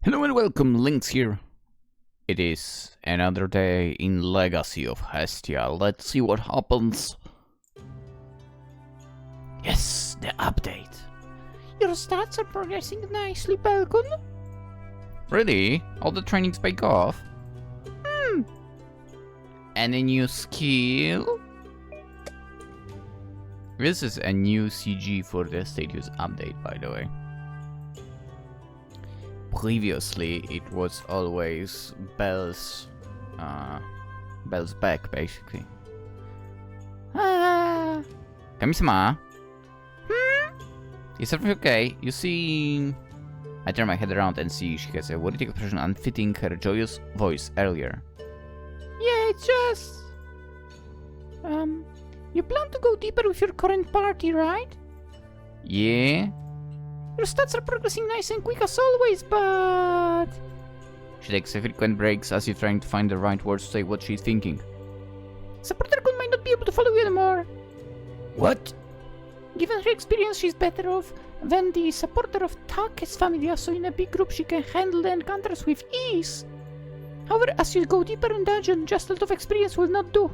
Hello and welcome, Lynx here. It is another day in Legacy of Hestia. Let's see what happens. Yes, the update. Your stats are progressing nicely, Balcon. Really? All the trainings paid off? Any new skill? This is a new CG for the status update, by the way. Previously, it was always Belle's back, basically. Kami-sama? Is everything okay? You see... I turn my head around and see she has a worried expression unfitting her joyous voice earlier. Yeah, it's just... You plan to go deeper with your current party, right? Yeah? Your stats are progressing nice and quick as always, but... She takes a frequent breaks as if trying to find the right words to say what she's thinking. Supporter Gun might not be able to follow you anymore. What? Given her experience, she's better off than the supporter of Take's Familia, so in a big group she can handle the encounters with ease. However, as you go deeper in dungeon, just a lot of experience will not do.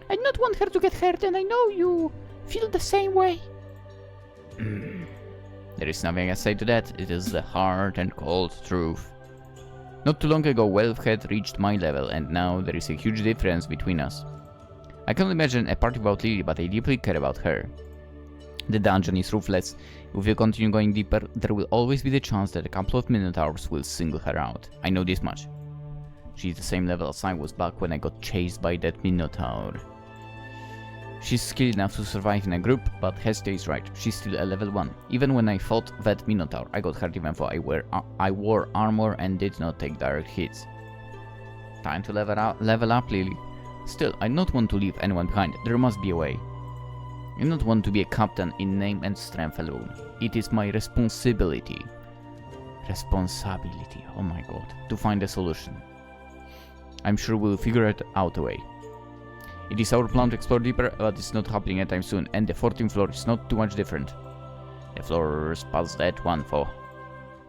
I do not want her to get hurt, and I know you feel the same way. There is nothing I say to that. It is the hard and cold truth. Not too long ago, Wealth had reached my level, and now there is a huge difference between us. I can imagine a party about Lily, but I deeply care about her. The dungeon is ruthless. If we continue going deeper, there will always be the chance that a couple of Minotaurs will single her out. I know this much. She's the same level as I was back when I got chased by that Minotaur. She's skilled enough to survive in a group, but Hestia is right, she's still a level 1. Even when I fought that Minotaur, I got hurt even though I wore armor and did not take direct hits. Time to level up, Lily. Still, I do not want to leave anyone behind, there must be a way. I do not want to be a captain in name and strength alone. It is my responsibility. Responsibility, oh my god, to find a solution. I'm sure we'll figure out a way. It is our plan to explore deeper, but it's not happening anytime soon, and the 14th floor is not too much different. The floors past that one for...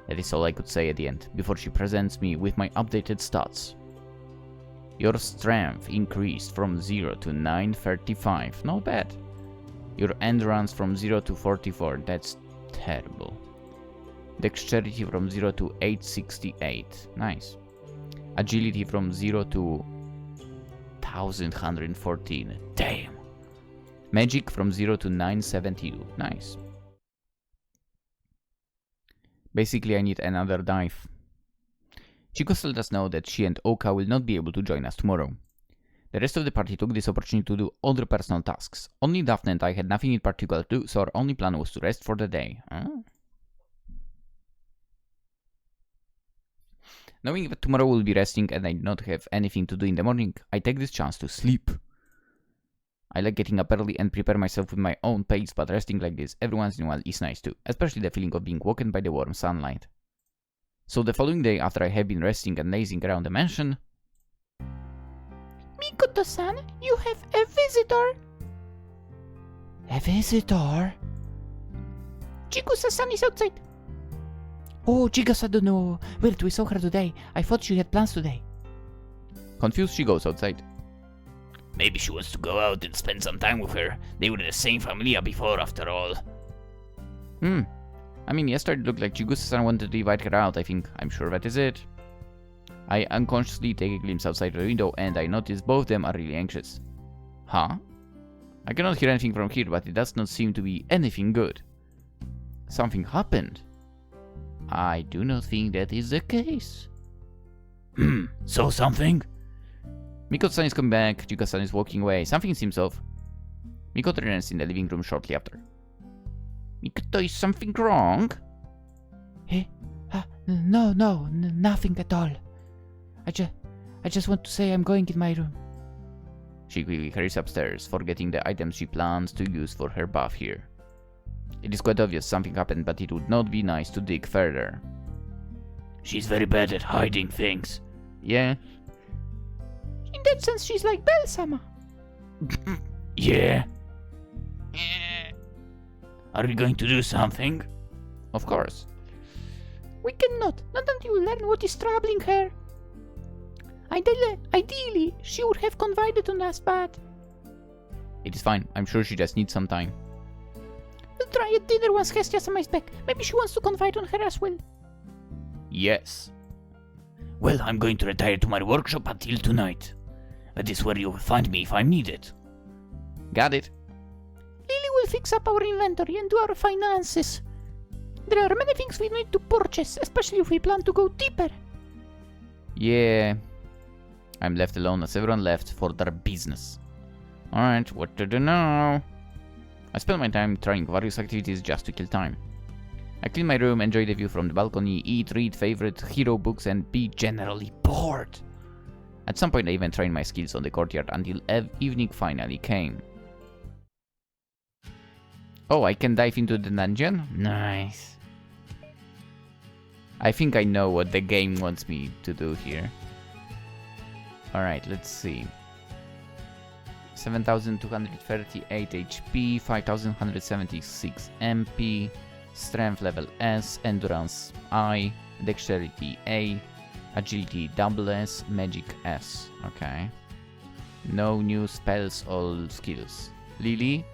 That is all I could say at the end, before she presents me with my updated stats. Your strength increased from 0 to 935, not bad. Your endurance from 0 to 44, that's terrible. Dexterity from 0 to 868, nice. Agility from 0 to 1114, damn. Magic from 0 to 972, nice. Basically, I need another dive. Chico let us know that she and Oka will not be able to join us tomorrow. The rest of the party took this opportunity to do other personal tasks. Only Daphne and I had nothing in particular to do, so our only plan was to rest for the day. Knowing that tomorrow we'll be resting and I do not have anything to do in the morning, I take this chance to sleep. I like getting up early and prepare myself with my own pace, but resting like this every once in a while is nice too, especially the feeling of being woken by the warm sunlight. So the following day, after I have been resting and lazing around the mansion... Mikoto-san, you have a visitor! A visitor? Chigusa-san is outside. Oh, Chigusa don't know. Weird, we saw her today. I thought she had plans today. Confused, she goes outside. Maybe she wants to go out and spend some time with her. They were the same Familia before, after all. I mean, yesterday it looked like Chigusa-san wanted to invite her out, I think. I'm sure that is it. I unconsciously take a glimpse outside the window and I notice both of them are really anxious. Huh? I cannot hear anything from here, but it does not seem to be anything good. Something happened. I do not think that is the case. So something? Mikoto-san is coming back, Chigusa-san is walking away. Something seems off. Mikoto returns in the living room shortly after. Mikoto, is something wrong? Hey? No, nothing at all. I just want to say I'm going in my room. She quickly hurries upstairs, forgetting the items she plans to use for her bath here. It is quite obvious something happened, but it would not be nice to dig further. She's very bad at hiding things. Yeah. In that sense, she's like Belle-sama. Yeah. Are we going to do something? Of course. We cannot, not until you learn what is troubling her. Ideally, she would have confided on us, but... It is fine. I'm sure she just needs some time. We'll try at dinner once Hestia is back. Maybe she wants to confide on her as well. Yes. Well, I'm going to retire to my workshop until tonight. That is where you'll find me if I'm needed. Got it. Lily will fix up our inventory and do our finances. There are many things we need to purchase, especially if we plan to go deeper. Yeah. I'm left alone as everyone left for their business. Alright, what to do now? I spend my time trying various activities just to kill time. I clean my room, enjoy the view from the balcony, eat, read favorite hero books, and be generally bored. At some point I even trained my skills on the courtyard until evening finally came. Oh, I can dive into the dungeon? Nice. I think I know what the game wants me to do here. Alright, let's see. 7238 HP, 5176 MP, Strength level S, Endurance I, Dexterity A, Agility SS, Magic S. Okay. No new spells or skills. Lily?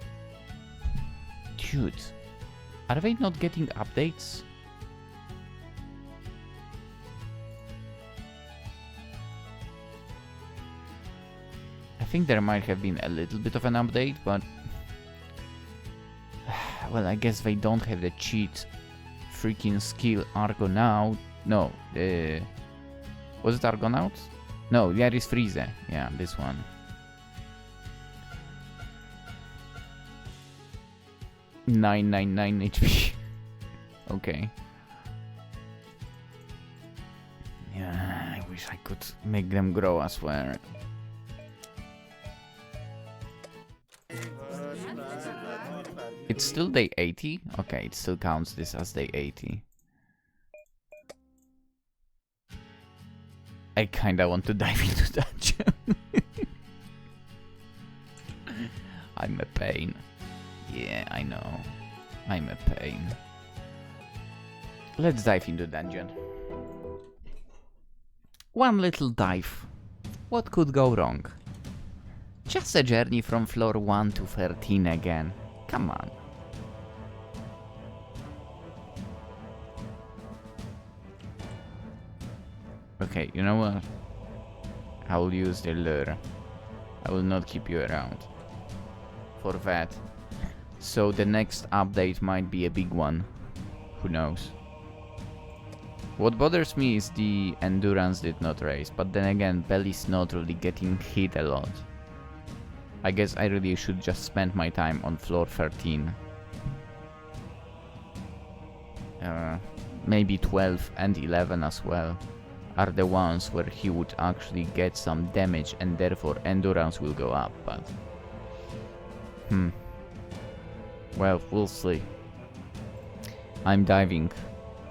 Dude, are they not getting updates? I think there might have been a little bit of an update, but... well, I guess they don't have the cheat freaking skill Argonaut. No, was it Argonaut? No, there is Frieze. Yeah, this one. $999 HP. Okay. Yeah, I wish I could make them grow as well. It's still day 80? Okay, it still counts this as day 80. I kinda want to dive into dungeon. I'm a pain. Yeah, I know. I'm a pain. Let's dive into dungeon. One little dive. What could go wrong? Just a journey from floor 1 to 13 again. Come on. Okay, you know what? I will use the lure. I will not keep you around for that. So the next update might be a big one. Who knows? What bothers me is the endurance did not raise, but then again, Belly's not really getting hit a lot. I guess I really should just spend my time on floor 13. Maybe 12 and 11 as well are the ones where he would actually get some damage and therefore endurance will go up, but... well, we'll see. I'm diving.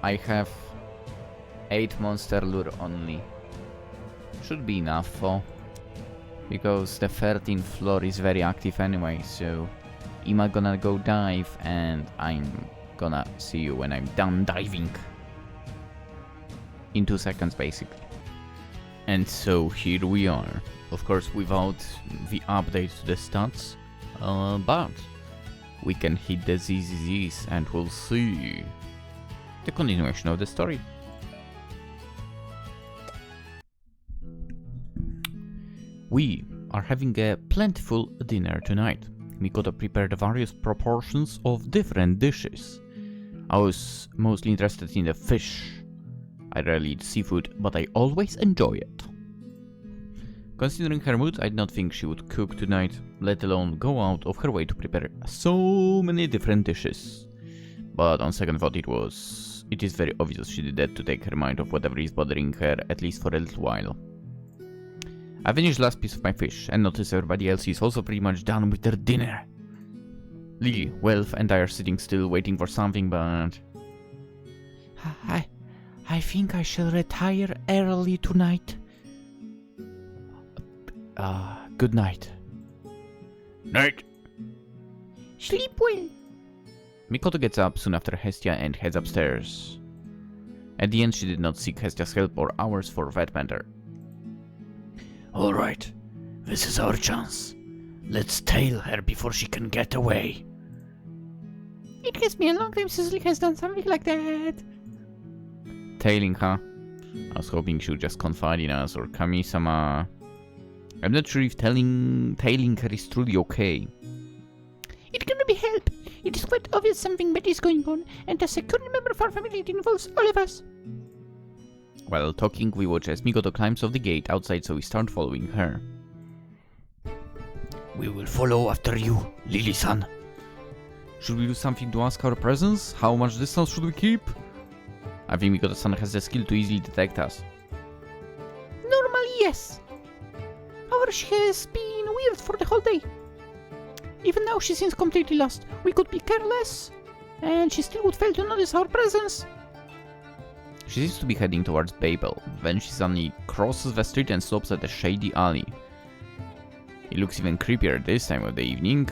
I have 8 monster lure only. Should be enough for... because the 13th floor is very active anyway, so I'm gonna go dive and I'm gonna see you when I'm done diving. In 2 seconds basically. And so here we are. Of course without the update to the stats, but we can hit the ZZZs and we'll see the continuation of the story. We are having a plentiful dinner tonight. Mikoto prepared various proportions of different dishes. I was mostly interested in the fish. I rarely eat seafood, but I always enjoy it. Considering her mood, I did not think she would cook tonight, let alone go out of her way to prepare so many different dishes. But on second thought it is very obvious she did that to take her mind off whatever is bothering her, at least for a little while. I finished the last piece of my fish, and noticed everybody else is also pretty much done with their dinner. Lily, Welf, and I are sitting still waiting for something, but... I think I shall retire early tonight. Good night. Night. Sleep well. Mikoto gets up soon after Hestia and heads upstairs. At the end, she did not seek Hestia's help or ours for that matter. Alright, this is our chance. Let's tail her before she can get away. It has been a long time since Lynx has done something like that. Tailing, huh? I was hoping she would just confide in us, or Kami-sama. I'm not sure if tailing her is truly okay. It cannot be helped. It is quite obvious something bad is going on, and as a current member of our family, it involves all of us. While talking, we watch as Mikoto climbs off the gate outside, so we start following her. We will follow after you, Lily-san. Should we do something to ask our presence? How much distance should we keep? I think Mikoto-san has the skill to easily detect us. Normally, yes. However, she has been weird for the whole day. Even now, she seems completely lost. We could be careless, and she still would fail to notice our presence. She seems to be heading towards Babel. Then she suddenly crosses the street and stops at a shady alley. It looks even creepier this time of the evening.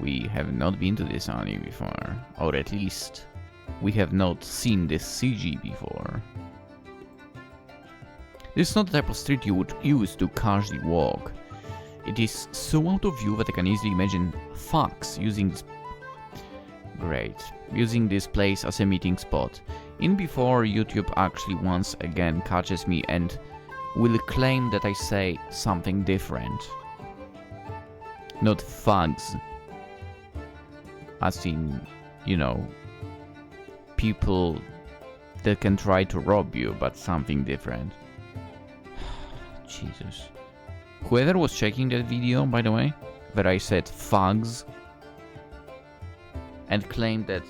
We have not been to this alley before, or at least we have not seen this CG before. This is not the type of street you would use to casually walk. It is so out of view that I can easily imagine Fox using this place as a meeting spot. In before YouTube actually once again catches me and will claim that I say something different. Not thugs. As in, you know, people that can try to rob you, but something different. Jesus. Whoever was checking that video, by the way, where I said thugs, and claimed that,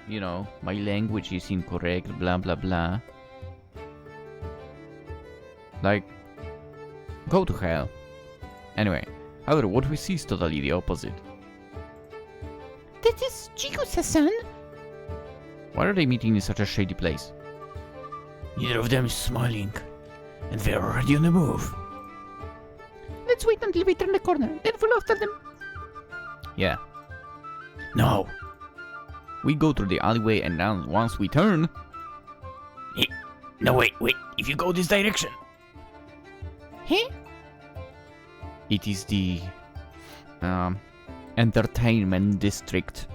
you know, my language is incorrect, blah blah blah. Like, go to hell. Anyway, however, what we see is totally the opposite. That is Chigusa-san. Why are they meeting in such a shady place? Neither of them is smiling, and they're already on the move. Let's wait until we turn the corner, then follow after them. Yeah. No. We go through the alleyway and now once we turn... Hey, no, wait. If you go this direction. Huh? It is the... entertainment district.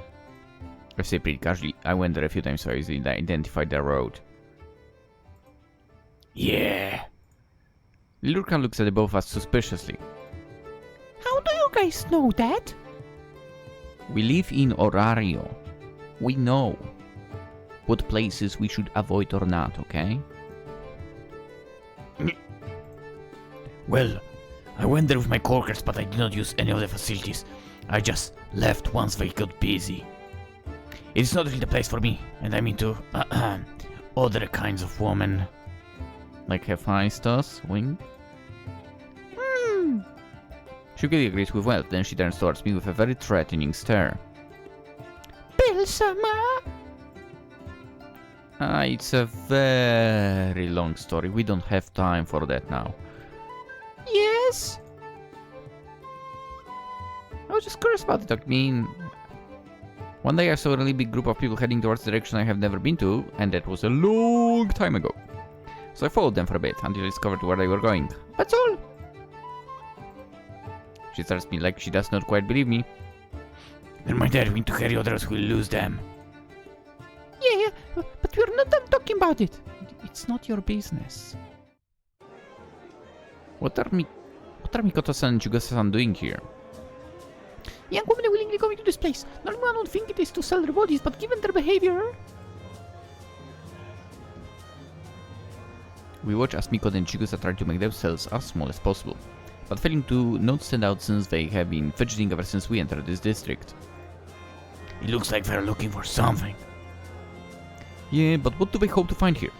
I say pretty casually. I went there a few times so I easily identified the road. Yeah. Lurka looks at the both of us suspiciously. How do you guys know that? We live in Orario. We know what places we should avoid or not, okay? Well, I went there with my coworkers, but I did not use any of the facilities. I just left once they got busy. It is not really the place for me, and I'm into other kinds of women. Like Hephaestus, wink? She quickly agrees with well, then she turns towards me with a very threatening stare. Bell-sama! It's a very long story. We don't have time for that now. Yes? I was just curious about it. I mean, one day I saw a really big group of people heading towards the direction I have never been to, and that was a long time ago. So I followed them for a bit until I discovered where they were going. That's all. She stares at me like she does not quite believe me. Then my dad went to carry others, we'll lose them. Yeah, but we're not done talking about it. It's not your business. What are Mikoto-san and Chigusa-san doing here? Young women are willingly going to this place. Normally one would think it is to sell their bodies, but given their behavior... We watch as Mikoto and Chigusa try to make themselves as small as possible, but failing to not stand out since they have been fidgeting ever since we entered this district. It looks like they're looking for something. Yeah, but what do they hope to find here?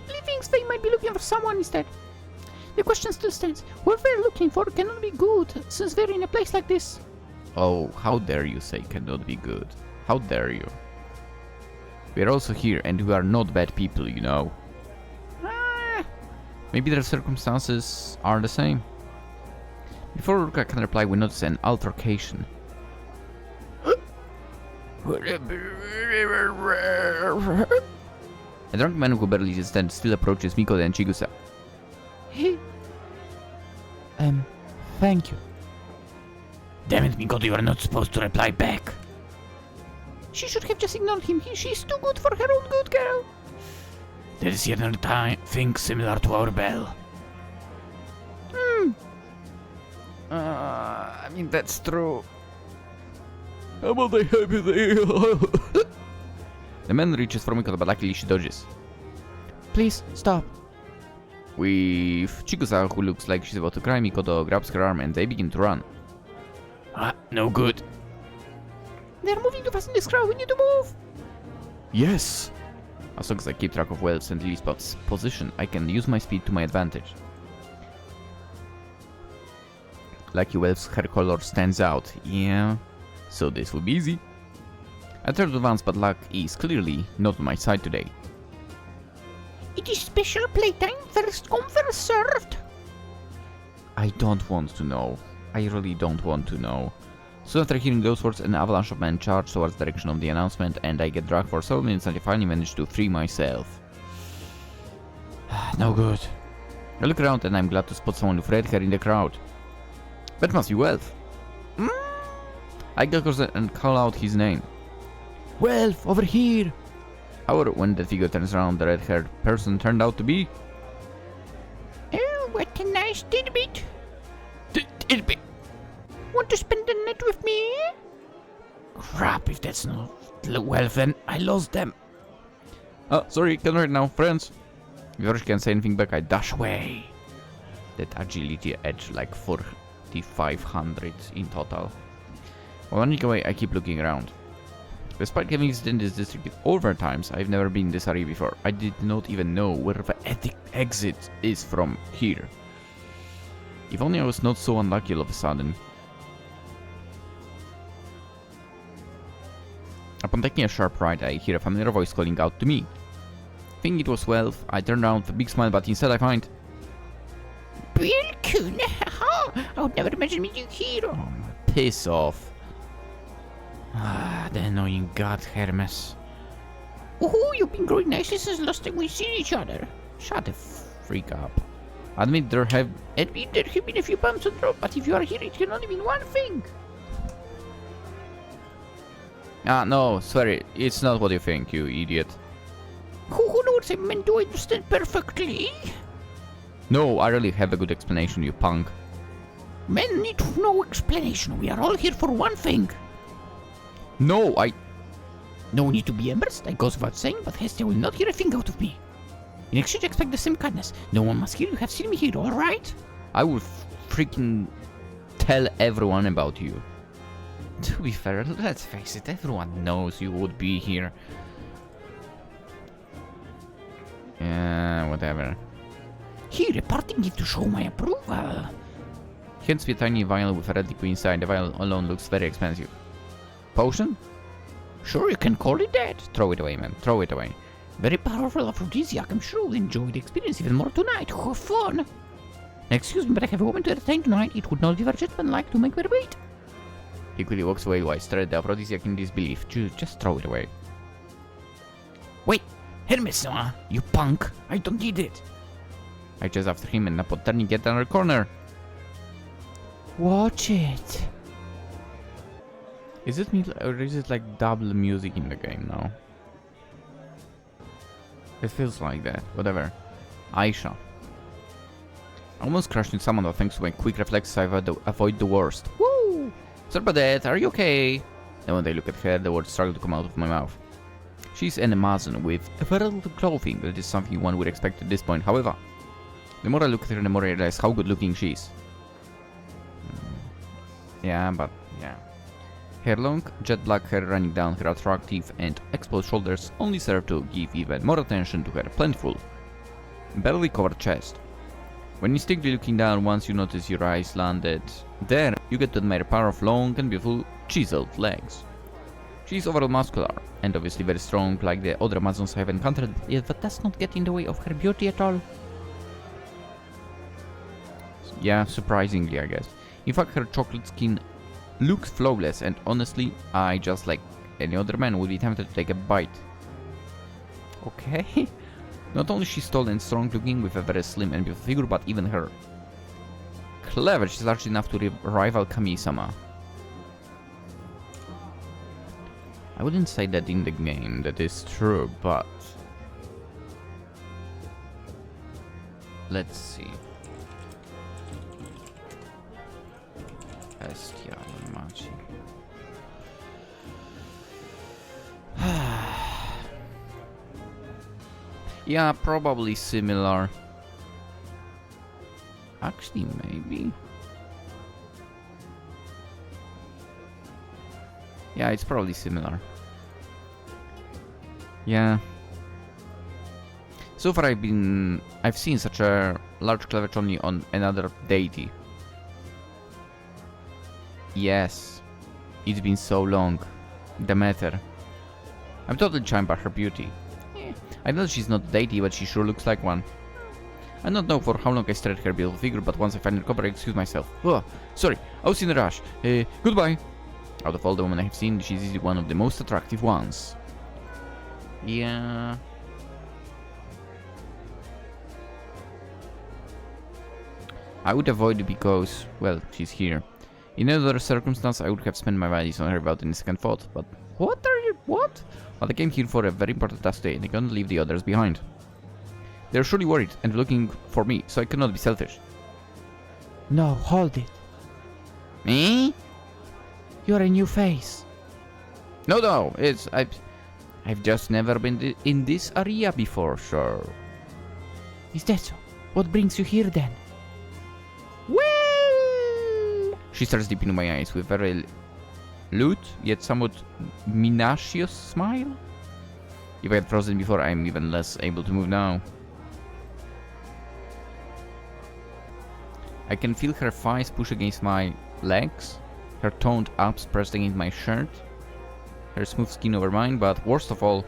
Lee thinks they might be looking for someone instead. The question still stands. What they're looking for cannot be good, since they're in a place like this. Oh, how dare you say cannot be good. How dare you. We are also here, and we are not bad people, you know. Maybe their circumstances are the same. Before Ruka can reply, we notice an altercation. A drunk man who barely stands still approaches Miko and Chigusa. He... thank you. Damn it, Mikoto, you are not supposed to reply back. She should have just ignored him. She's too good for her own good, girl. There is yet another thing similar to our bell. I mean, that's true. How about I help you there? The man reaches for Mikoto, but luckily she dodges. Please, stop. With Chigusa, who looks like she's about to cry, Mikoto grabs her arm and they begin to run. No good. They're moving too fast in this crowd. We need to move. Yes! As long as I keep track of Welf's and Lilyspot's position, I can use my speed to my advantage. Lucky Welf's hair color stands out, yeah, so this will be easy. I tried to advance, but luck is clearly not on my side today. It is special playtime. First come, first served. I don't want to know. I really don't want to know. Soon after hearing those words, an avalanche of men charge towards the direction of the announcement, and I get dragged for several minutes until I finally manage to free myself. No good. I look around and I'm glad to spot someone with red hair in the crowd. That must be Welf. I get closer and call out his name. Welf, over here! However, when the figure turns around, the red-haired person turned out to be... Oh, what a nice tidbit. Tidbit? Want to spend the night with me? Crap, if that's not Welf, then I lost them. Oh, sorry, can't right now, friends. Before she can say anything back, I dash away. That agility edge like 4,500 in total. While running away, I keep looking around. Despite having visited in this district over times, I've never been in this area before. I did not even know where the exit is from here. If only I was not so unlucky all of a sudden. Upon taking a sharp right, I hear a familiar voice calling out to me. Thinking it was Welf, I turn around with a big smile, but instead I find... Bilkun, haha! I would never imagine meeting you here. Oh, piss off. The annoying god Hermes. Oh, you've been growing nicely since last time we seen each other. Shut the freak up. Admit there have been a few bumps on the road, but if you are here, it can only mean one thing. no, sorry, it's not what you think, you idiot. Who knows I meant to understand perfectly? No, I really have a good explanation, you punk. Men need no explanation. We are all here for one thing. No, No need to be embarrassed, that goes without saying, but Hestia will not hear a thing out of me. In exchange, expect the same kindness. No one must hear you have seen me here, alright? I will freaking tell everyone about you. To be fair, let's face it, everyone knows you would be here. Yeah, whatever. Here, a parting gift to show my approval. Hands me a tiny vial with a red liquid inside. The vial alone looks very expensive. Potion? Sure, you can call it that. Throw it away, man. Throw it away. Very powerful aphrodisiac. I'm sure we'll enjoy the experience even more tonight. Have fun. Excuse me, but I have a woman to entertain tonight. It would not be very gentlemanlike to make her wait. He quickly walks away while I stare at the aphrodisiac in disbelief. Just throw it away. Wait, Hermes, you punk! I don't need it! I chase after him and upon turning get another corner. Watch it. Is it me or is it like double music in the game now? It feels like that. Whatever. Aisha. I almost crashed into someone, but thanks to my quick reflexes I avoid the worst. Woo! Sorry about that, are you okay? Then when I look at her, the words struggle to come out of my mouth. She's an Amazon with very little clothing. That is something one would expect at this point. However, the more I look at her, the more I realize how good looking she is. Yeah, but yeah. Her long, jet black hair running down her attractive and exposed shoulders only serve to give even more attention to her plentiful, barely covered chest. When instinctively looking down, once you notice your eyes landed there, you get to admire a pair of long and beautiful chiseled legs. She is overall muscular, and obviously very strong like the other Amazons I have encountered, yet that does not get in the way of her beauty at all. Yeah, surprisingly I guess. In fact, her chocolate skin looks flawless, and honestly, I just like any other man would be tempted to take a bite. Okay. Not only she's tall and strong looking with a very slim and beautiful figure, but even her cleavage is large enough to rival Kami-sama. I wouldn't say that in the game that is true, but let's see. Hestia, Machi. Yeah, probably similar. Actually, maybe. Yeah, it's probably similar. Yeah. So far I've seen such a large cleavage only on another deity. Yes. It's been so long. Demeter. I'm totally charmed by her beauty. I know she's not a deity, but she sure looks like one. I don't know for how long I stared at her beautiful figure, but once I finally recover, I excuse myself. Oh, sorry, I was in a rush. Goodbye. Out of all the women I have seen, she's easily one of the most attractive ones. Yeah. I would avoid it because, well, she's here. In another circumstance, I would have spent my values on her without any second thought, but what? But I came here for a very important task today, and I cannot leave the others behind. They're surely worried and looking for me, so I cannot be selfish. No, hold it. Me? You're a new face. No, I've just never been in this area before, sure. Is that so? What brings you here then? Well... She stares deep into my eyes with a very lewd, yet somewhat minacious smile. If I had frozen before, I'm even less able to move now. I can feel her thighs push against my legs, her toned abs pressed against my shirt, her smooth skin over mine, but worst of all,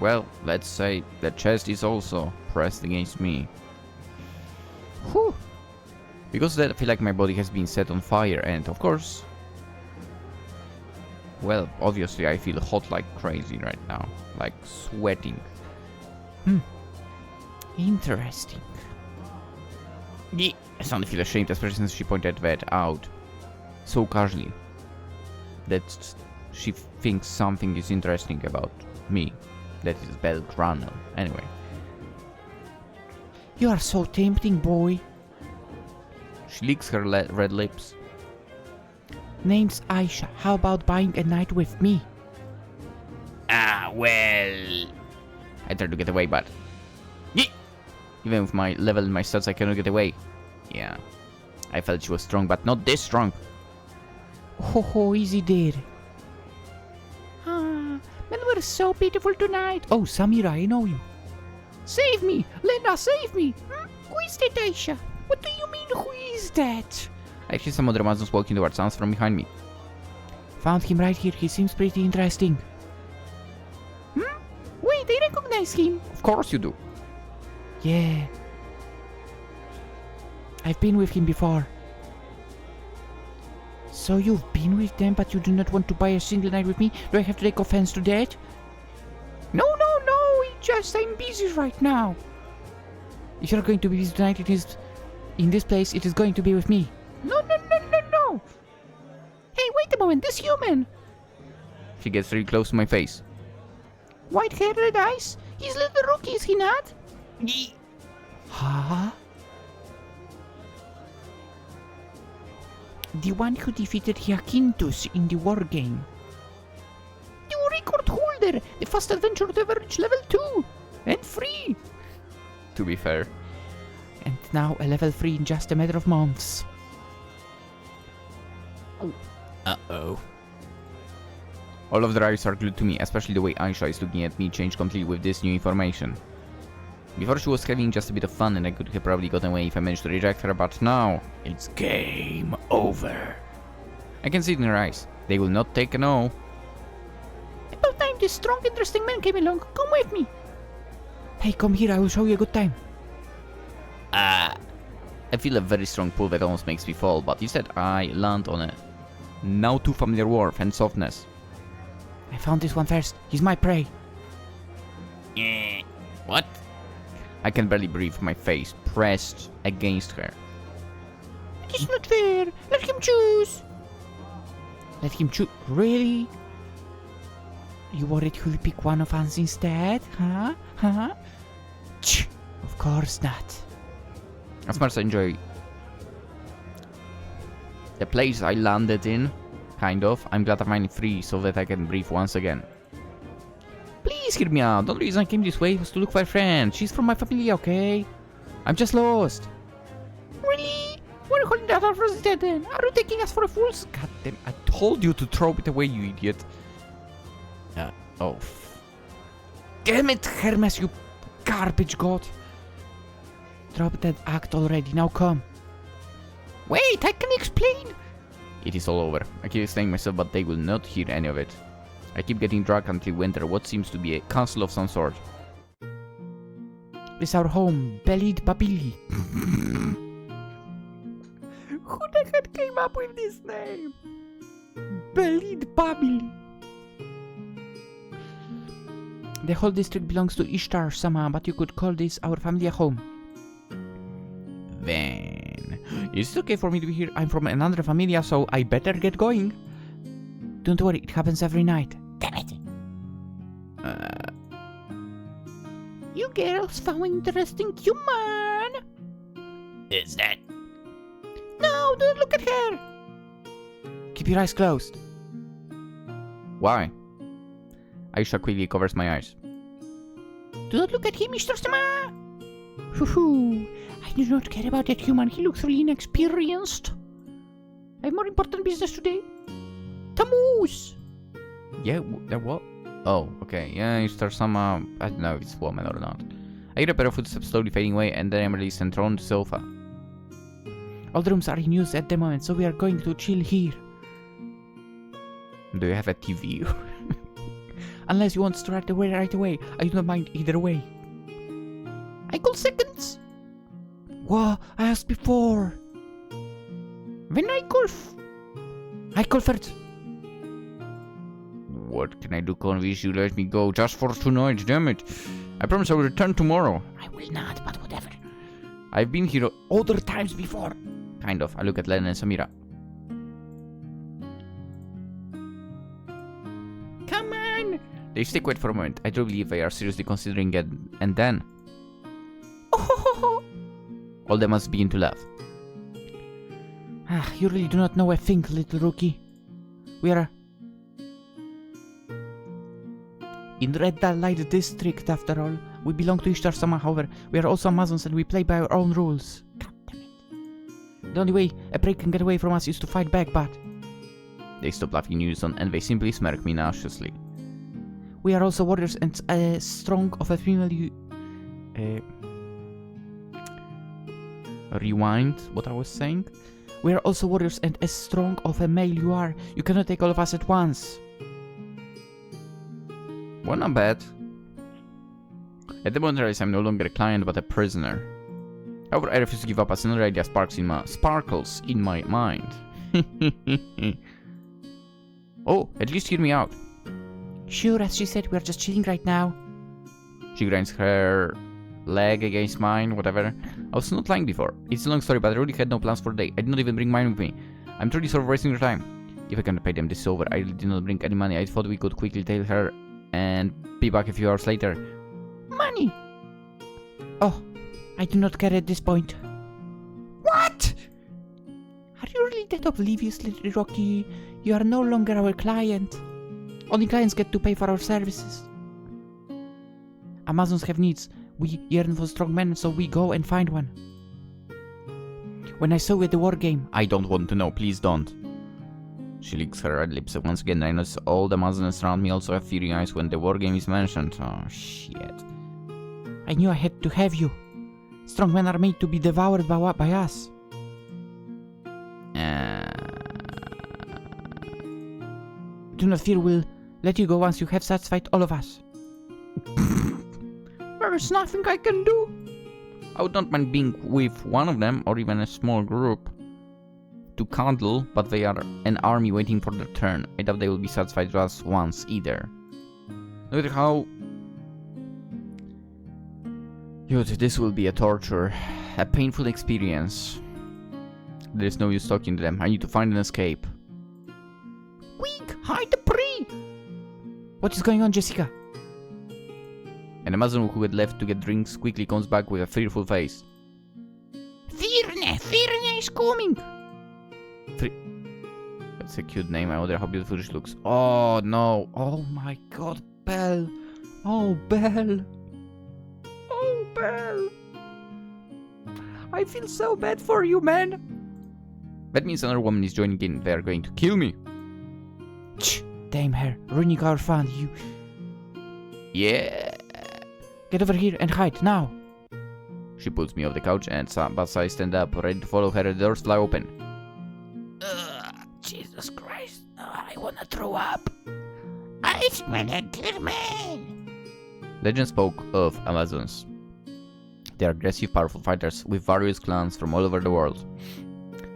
well, let's say the chest is also pressed against me. Whew. Because of that, I feel like my body has been set on fire, and of course, well, obviously I feel hot like crazy right now, like sweating. Interesting. I suddenly feel ashamed, especially since she pointed that out so casually. That she thinks something is interesting about me. That is Belgrano. Anyway. You are so tempting, boy. She licks her red lips. Name's Aisha. How about buying a night with me? Ah, well... I tried to get away, but... Even with my level and my stats, I cannot get away. Yeah. I felt she was strong, but not this strong. Ho, easy there. Ah, men were so beautiful tonight. Oh, Samira, I know you. Save me! Lena, save me! Who is that, Aisha? What do you mean, who is that? I see some other Amazons walking towards us from behind me. Found him right here. He seems pretty interesting. Wait, I recognize him. Of course you do. Yeah. I've been with him before. So you've been with them, but you do not want to buy a single night with me? Do I have to take offense to that? No, it's just I'm busy right now. If you're going to be busy tonight, it is in this place. It is going to be with me. No. Hey, wait a moment, this human. She gets really close to my face. White hair, red eyes. He's a little rookie, is he not? Huh? The one who defeated Hyacinthus in the war game. The record holder, the first adventurer to ever reach level 2 and 3. To be fair. And now a level 3 in just a matter of months. Uh-oh. All of their eyes are glued to me, especially the way Aisha is looking at me changed completely with this new information. Before she was having just a bit of fun and I could have probably gotten away if I managed to reject her, but now it's game over. I can see it in her eyes. They will not take a no. About time this strong, interesting man came along. Come with me. Hey, come here, I will show you a good time. I feel a very strong pull that almost makes me fall, but instead I land on a Now to familiar warmth and softness. I found this one first. He's my prey. What? I can barely breathe, my face pressed against her. It's not fair. Let him choose. Let him choose. Really? You worried he'll pick one of us instead? Huh? Huh? Ch! Of course not. As much as I enjoy the place I landed in, kind of, I'm glad I'm finally free so that I can breathe once again. Please hear me out. The only reason I came this way was to look for a friend. She's from my Familia, okay? I'm just lost. Really? What are you holding that out for us instead then? Are you taking us for fools? God damn, I told you to throw it away, you idiot. Oh. Damn it, Hermes, you garbage god. Drop that act already. Now come. Wait, I can explain. It is all over. I keep saying myself, but they will not hear any of it. I keep getting dragged until we enter what seems to be a castle of some sort. This is our home, Bellied Babili. Who the heck came up with this name? Bellied Babili. The whole district belongs to Ishtar Sama, but you could call this our family home. Then, is it okay for me to be here? I'm from another familia, so I better get going. Don't worry, it happens every night. Damn it. You girls found interesting human. Is that? No, don't look at her. Keep your eyes closed. Why? Aisha quickly covers my eyes. Do not look at him, Mr. Sama. Hoo-hoo. I do not care about that human. He looks really inexperienced. I have more important business today. Tammuz. Yeah, what? Oh, okay. Yeah, you start some, I don't know if it's woman or not. I hear a pair of footsteps slowly fading away, and then I'm released and thrown on the sofa. All the rooms are in use at the moment, so we are going to chill here. Do you have a TV? Unless you want to start away right away. I do not mind either way. I call seconds. Whoa, I asked before. When I call I call first. What can I do, convince you let me go just for tonight, damn it. I promise I will return tomorrow. I will not, but whatever. I've been here other times before. Kind of. I look at Len and Samira. Come on. They stay quiet for a moment. I do believe they are seriously considering it, and then Oh, all them must begin to laugh. Ah, you really do not know a thing, little rookie. We are in Red Light District, after all. We belong to Ishtar Sama, however. We are also Amazons and we play by our own rules. God damn it. The only way a prey can get away from us is to fight back, but They stop laughing in unison, and they simply smirk me nauseously. we are also warriors and strong of a female. Rewind what I was saying. We are also warriors and as strong of a male you are. You cannot take all of us at once. Well, not bad. At the moment I realize I'm no longer a client but a prisoner. However, I refuse to give up as another idea sparkles in my mind. Oh, at least hear me out. Sure, as she said, we are just chilling right now. She grinds her leg against mine, whatever. I was not lying before. It's a long story, but I really had no plans for the day. I did not even bring mine with me. I'm truly sorry for wasting your time. If I can pay them this over, I really did not bring any money. I thought we could quickly tell her and be back a few hours later. money. Oh, I do not care at this point. What? Are you really that oblivious, little Rocky? You are no longer our client. Only clients get to pay for our services. Amazons have needs. We yearn for strong men, so we go and find one. When I saw you at the war game, I don't want to know, please don't. She licks her red lips once again. I notice all the Amazons around me also have fury eyes when the war game is mentioned. Oh, shit. I knew I had to have you. Strong men are made to be devoured by us. Do not fear, we'll let you go once you have satisfied all of us. There is nothing I can do. I would not mind being with one of them or even a small group. to cuddle, but they are an army waiting for their turn. I doubt they will be satisfied just once either. No matter how... Dude, this will be a torture. A painful experience. There is no use talking to them. I need to find an escape. Quick, hide the prey! What is going on, Jessica? An Amazon who had left to get drinks quickly comes back with a fearful face. Firne is coming! That's a cute name. I wonder how beautiful she looks. Oh no! Oh my god, Belle! Oh, Belle! Oh, Belle! I feel so bad for you, man! That means another woman is joining in. They are going to kill me. Shh! Damn her, ruining our fun, you... Yeah! Get over here and hide, now! She pulls me off the couch and but I stand up, ready to follow her. The doors fly open. Jesus Christ, I wanna throw up. I smell a good man. Legend spoke of Amazons. They are aggressive, powerful fighters with various clans from all over the world.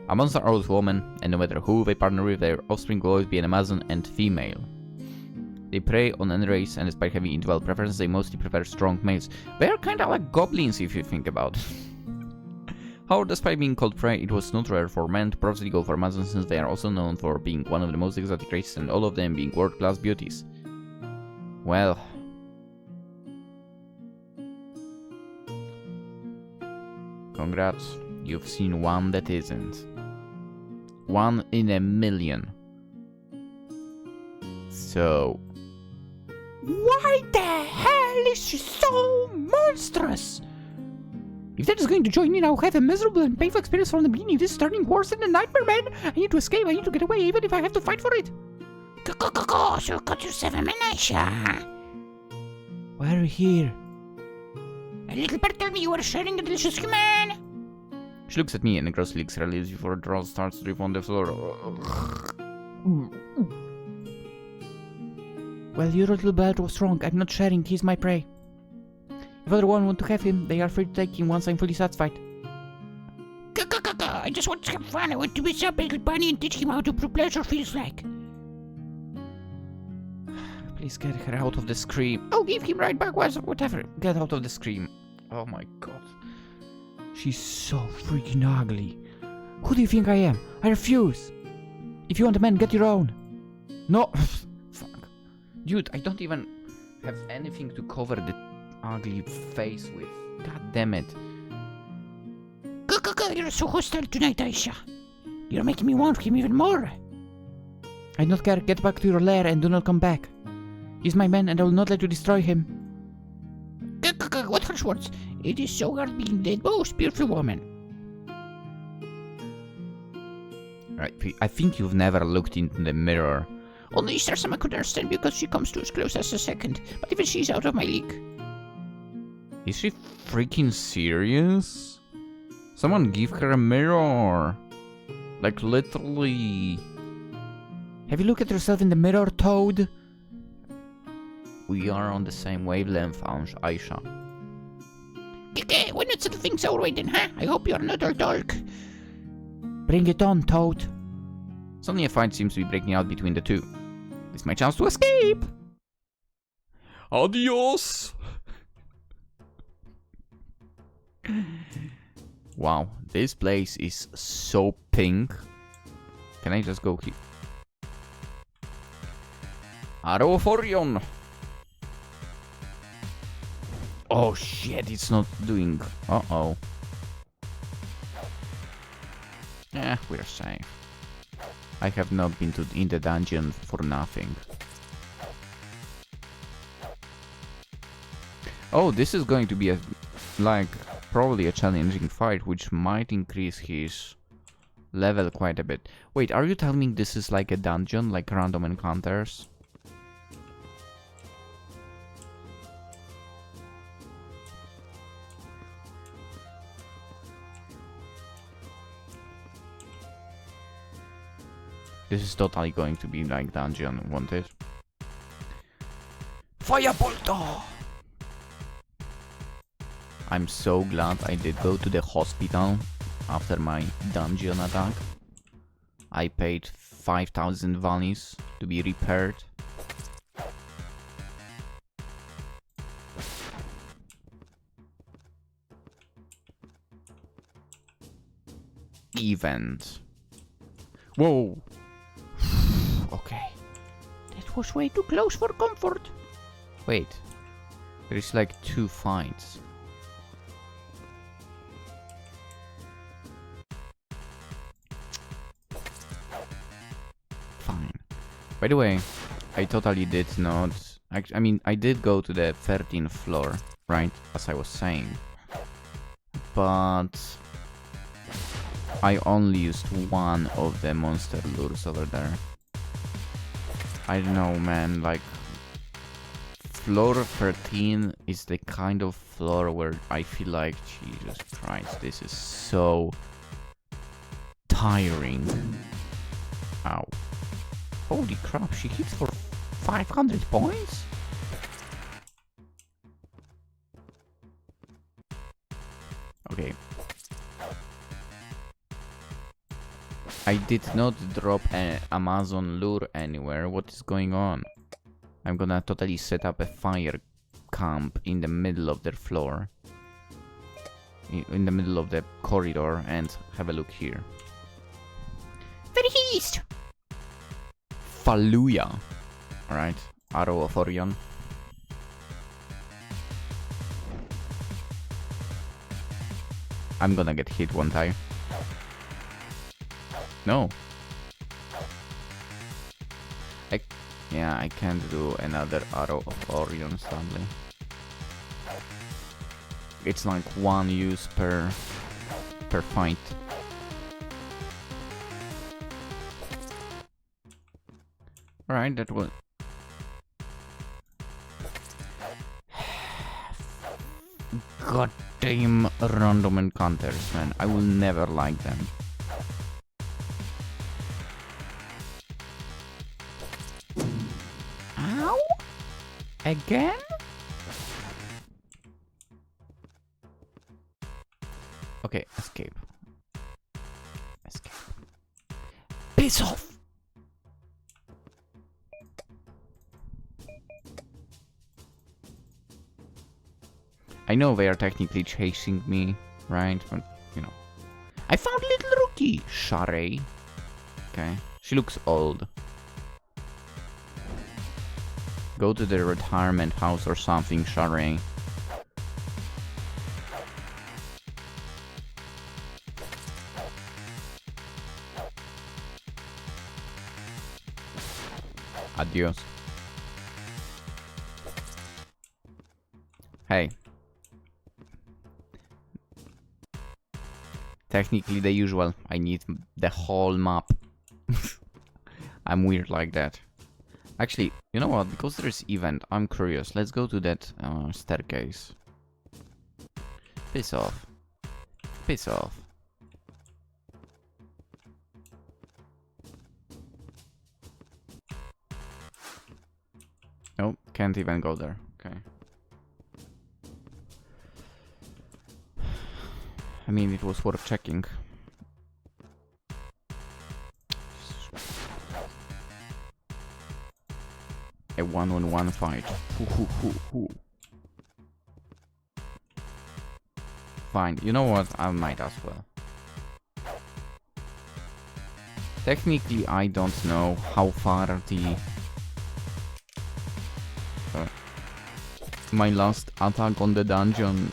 Amazons are always women, and no matter who they partner with, their offspring will always be an Amazon and female. They prey on any race, and despite having individual preferences, they mostly prefer strong males. They are kinda like goblins if you think about it. However, despite being called prey, it was not rare for men to purposely go for Amazons, since they are also known for being one of the most exotic races and all of them being world-class beauties. Well... Congrats, you've seen one that isn't. 1 in a million. So... Why the hell is she so monstrous? If that is going to join me, I'll have a miserable and painful experience from the beginning. This is turning worse than a nightmare, man. I need to escape, I need to get away, even if I have to fight for it. Go, so cut yourself a menage. Why are you here? A little bird told me you were sharing a delicious human. She looks at me and a gross licks her lips before a draw starts to drip on the floor. Well, your little bird was wrong. I'm not sharing. He's my prey. If other one want to have him, they are free to take him once I'm fully satisfied. Go. I just want to have fun. I want to be some little bunny and teach him how to pleasure feels like. Please get her out of the scream. I'll give him right back whatever. Get out of the scream. Oh my god. She's so freaking ugly. Who do you think I am? I refuse. If you want a man, get your own. No. Fuck. Dude, I don't even have anything to cover the ugly face with. God damn it. Go. You're so hostile tonight, Aisha. You're making me want him even more. I don't care. Get back to your lair and do not come back. He's my man and I will not let you destroy him. Go. What harsh words? It is so hard being the most beautiful woman. I think you've never looked into the mirror. Only Starsama could understand because she comes to as close as a second, but even she's out of my league. Is she freaking serious? Someone give her a mirror. Like literally. Have you looked at yourself in the mirror, Toad? We are on the same wavelength, Aisha. Why not settle things our way then, huh? I hope you're not all talk. Bring it on, Toad. Suddenly a fight seems to be breaking out between the two. It's my chance to escape! Adios! Wow, this place is so pink. Can I just go here? Aroforion! Oh shit, it's not doing... Uh-oh. We're safe. I have not been in the dungeon for nothing. Oh, this is going to be probably a challenging fight, which might increase his level quite a bit. Wait, are you telling me this is like a dungeon, like random encounters? This is totally going to be like dungeon, won't it? Firebolt! I'm so glad I did go to the hospital after my dungeon attack. I paid 5,000 vanis to be repaired. Event. Whoa. Okay. That was way too close for comfort. Wait. There is like 2 fights. Fine. By the way, I totally did not... I mean, I did go to the 13th floor, right? As I was saying. But... I only used one of the monster lures over there. I don't know, man, like... Floor 13 is the kind of floor where I feel like, Jesus Christ, this is so... tiring. Ow. Holy crap, she hits for 500 points? Okay. I did not drop an Amazon lure anywhere. What is going on? I'm gonna totally set up a fire camp in the middle of their floor. In the middle of the corridor and have a look here. Very east. Familia. Alright. Arrow of Orion. I'm gonna get hit one time. No. Yeah, I can't do another Arrow of Orion, sadly. It's like 1 use per fight. Alright, that was... Goddamn random encounters, man. I will never like them. Ow! Again? Okay, escape. Escape. Piss off! I know they are technically chasing me, right? But, you know. I found little rookie! Share. Okay. She looks old. Go to the retirement house or something, Share. Adios. Hey. Technically the usual. I need the whole map. I'm weird like that. Actually, you know what? Because there's event, I'm curious. Let's go to that staircase. Piss off. Piss off. Nope, can't even go there. Okay. I mean, it was worth checking. A one-on-one fight. Fine, you know what? I might as well. Technically, I don't know how far the... my last attack on the dungeon...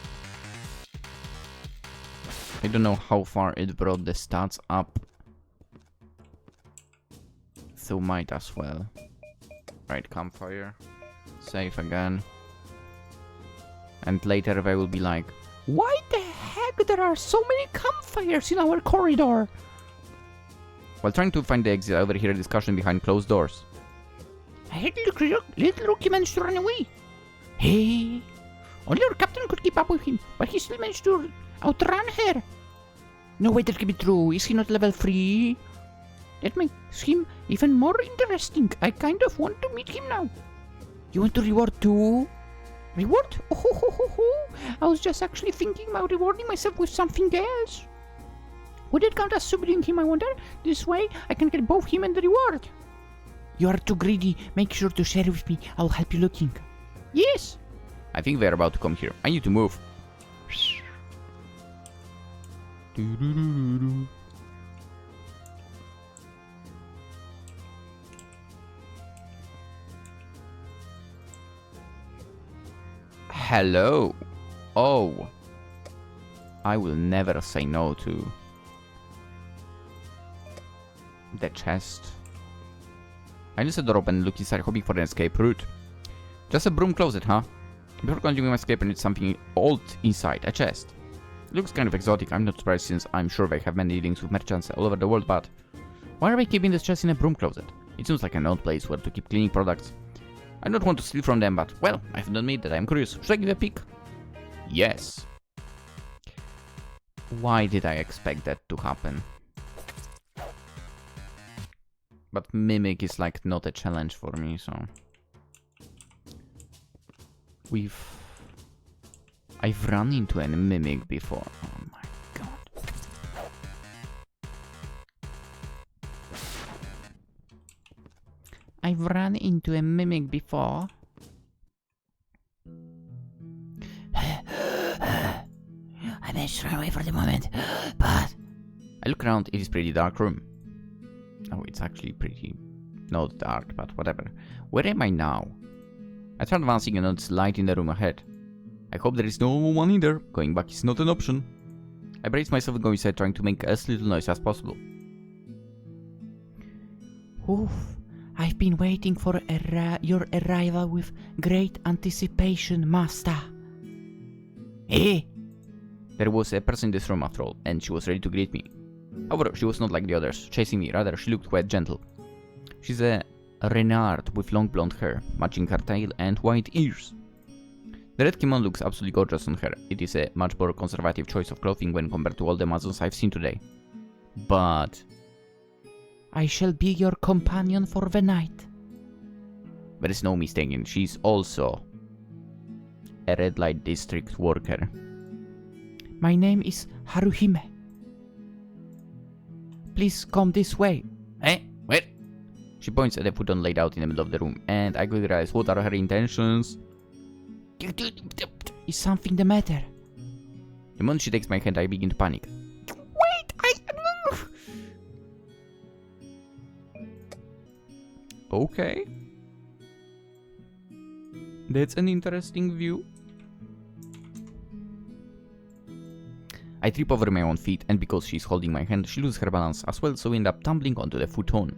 I don't know how far it brought the stats up. So might as well. Right, campfire. Save again. And later they will be like, Why the heck there are so many campfires in our corridor? while trying to find the exit, I overhear a discussion behind closed doors. I heard little rookie managed to run away. Hey, only our captain could keep up with him, but he still managed to outrun her. No way that can be true. Is he not level 3? That makes him even more interesting. I kind of want to meet him now. You want to reward too? Reward? Oh, I was just actually thinking about rewarding myself with something else. Would it count as subduing him, I wonder? This way, I can get both him and the reward. You are too greedy. Make sure to share with me. I'll help you looking. Yes. I think they're about to come here. I need to move. Hello. Oh. I will never say no to the chest. I leave the door open and look inside, hoping for an escape route. Just a broom closet, huh? Before continuing my escape, I need something old inside, a chest. It looks kind of exotic, I'm not surprised since I'm sure they have many links with merchants all over the world, but why are they keeping this chest in a broom closet? It seems like an odd place where to keep cleaning products. I don't want to steal from them, but, well, I have to admit that I'm curious. Should I give a peek? Yes. Why did I expect that to happen? But Mimic is like not a challenge for me, so... I've run into a Mimic before. Oh my god. I've run into a Mimic before. I managed to run away for the moment, but... I look around, it is pretty dark room. Oh, it's actually pretty... not dark, but whatever. Where am I now? I start advancing and notice light in the room ahead. I hope there is no one in there. Going back is not an option. I brace myself and go inside, trying to make as little noise as possible. Oof. I've been waiting for your arrival with great anticipation, master. Eh? There was a person in this room after all, and she was ready to greet me. However, she was not like the others, chasing me, rather she looked quite gentle. She's a renard with long blonde hair, matching her tail and white ears. The red kimono looks absolutely gorgeous on her. It is a much more conservative choice of clothing when compared to all the Amazons I've seen today. But... I shall be your companion for the night. there is no mistaking, she's also a red light district worker. My name is Haruhime. Please come this way. Eh? Where? She points at the futon laid out in the middle of the room, and I quickly realize what are her intentions. Is something the matter? The moment she takes my hand, I begin to panic. Wait, Okay. That's an interesting view. I trip over my own feet, and because she's holding my hand, she loses her balance as well, so we end up tumbling onto the futon.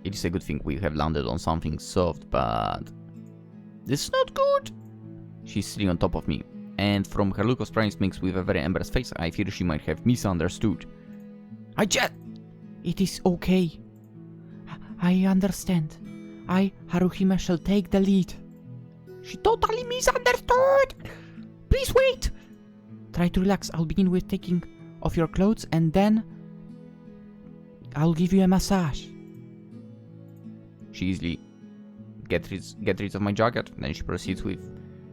It is a good thing we have landed on something soft, but... this is not good! She's sitting on top of me, and from her look of surprise mixed with a very embarrassed face, I fear she might have misunderstood. It is okay. I understand. I, Haruhime, shall take the lead. she totally misunderstood! Please wait! Try to relax. I'll begin with taking off your clothes and then I'll give you a massage. She easily gets rid of my jacket, then she proceeds with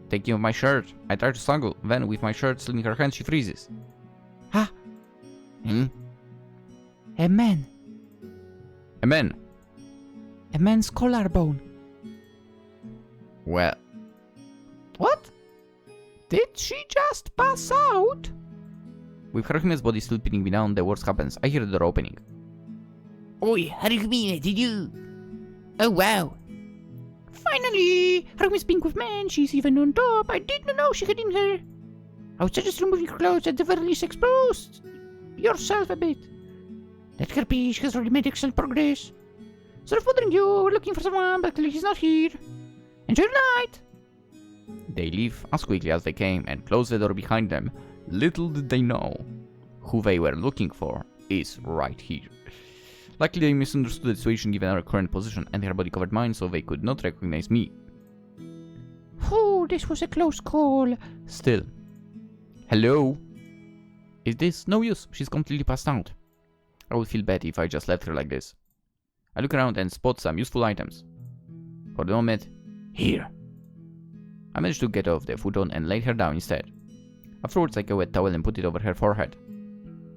taking off my shirt. I try to struggle, then with my shirt still in her hand, she freezes. Ah! Hmm? A man. A man. A man's collarbone. Well, What? Did she just pass out? with Haruhime's body still pinning me down, the worst happens. I hear the door opening. Oi, Haruhime, did you? Oh wow. Finally! Haruhime's pink with man, she's even on top. I didn't know she had in her. I would suggest removing your clothes at the very least exposed yourself a bit. That Kerpish has already made excellent progress. Sort of wondering you were looking for someone, but clearly he's not here. Enjoy the night! They leave as quickly as they came and close the door behind them. Little did they know, who they were looking for is right here. Luckily they misunderstood the situation given our current position and their body covered mine, so they could not recognize me. Oh, this was a close call. Still. Hello? Is this no use? She's completely passed out. I would feel bad if I just left her like this. I look around and spot some useful items. For the moment, here. I managed to get off the futon and lay her down instead. Afterwards I get a wet towel and put it over her forehead.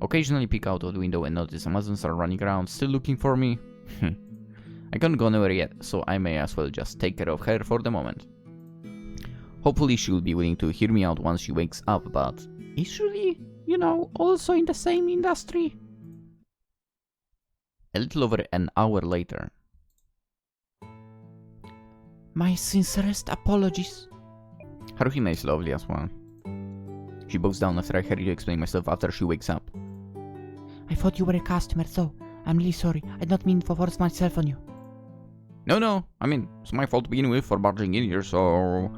occasionally peek out of the window and notice Amazons are running around still looking for me. I can't go nowhere yet, so I may as well just take care of her for the moment. Hopefully she will be willing to hear me out once she wakes up, but... Is she really, you know, also in the same industry? A little over an hour later. My sincerest apologies. Haruhime is lovely as well. She bows down after I hurry to explain myself after she wakes up. I thought you were a customer, so I'm really sorry. I did not mean to force myself on you. No, I mean, it's my fault to begin with for barging in here, so...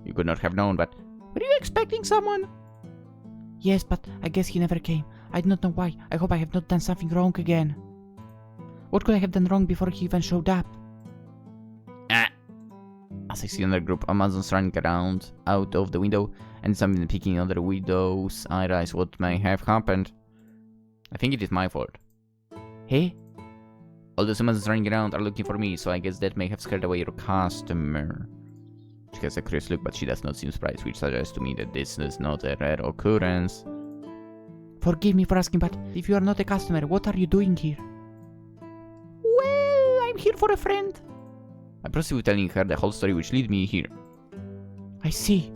You could not have known, but... Were you expecting someone? Yes, but I guess he never came. I do not know why. I hope I have not done something wrong again. What could I have done wrong before he even showed up? As I see another group of Amazons running around out of the window and some even picking other windows, I realize what may have happened. I think it is my fault. Hey? All those Amazons running around are looking for me, so I guess that may have scared away your customer. She has a curious look, but she does not seem surprised, which suggests to me that this is not a rare occurrence. Forgive me for asking, but if you are not a customer, what are you doing here? Well, I'm here for a friend. I proceed with telling her the whole story which led me here. I see.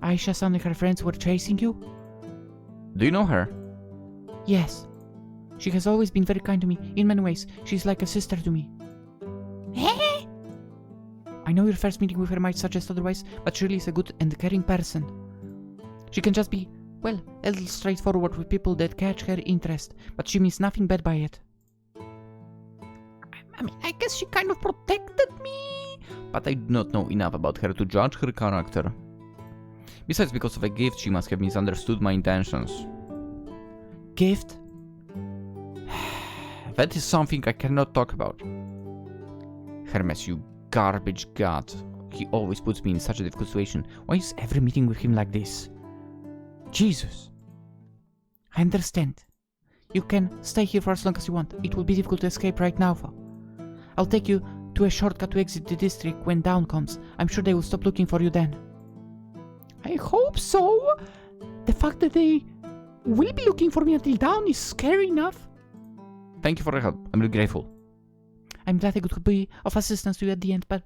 Aisha and her friends were chasing you? Do you know her? Yes. She has always been very kind to me. In many ways, she's like a sister to me. I know your first meeting with her might suggest otherwise, but Shirley is a good and caring person. She can just be, well, a little straightforward with people that catch her interest, but she means nothing bad by it. I mean, I guess she kind of protected me. But I do not know enough about her to judge her character. Besides, because of a gift, she must have misunderstood my intentions. Gift? That is something I cannot talk about. Hermes, you garbage god. He always puts me in such a difficult situation. Why is every meeting with him like this? Jesus. I understand. You can stay here for as long as you want. It will be difficult to escape right now, though. I'll take you to a shortcut to exit the district when dawn comes. I'm sure they will stop looking for you then. I hope so. The fact that they will be looking for me until dawn is scary enough. Thank you for your help. I'm really grateful. I'm glad I could be of assistance to you at the end, but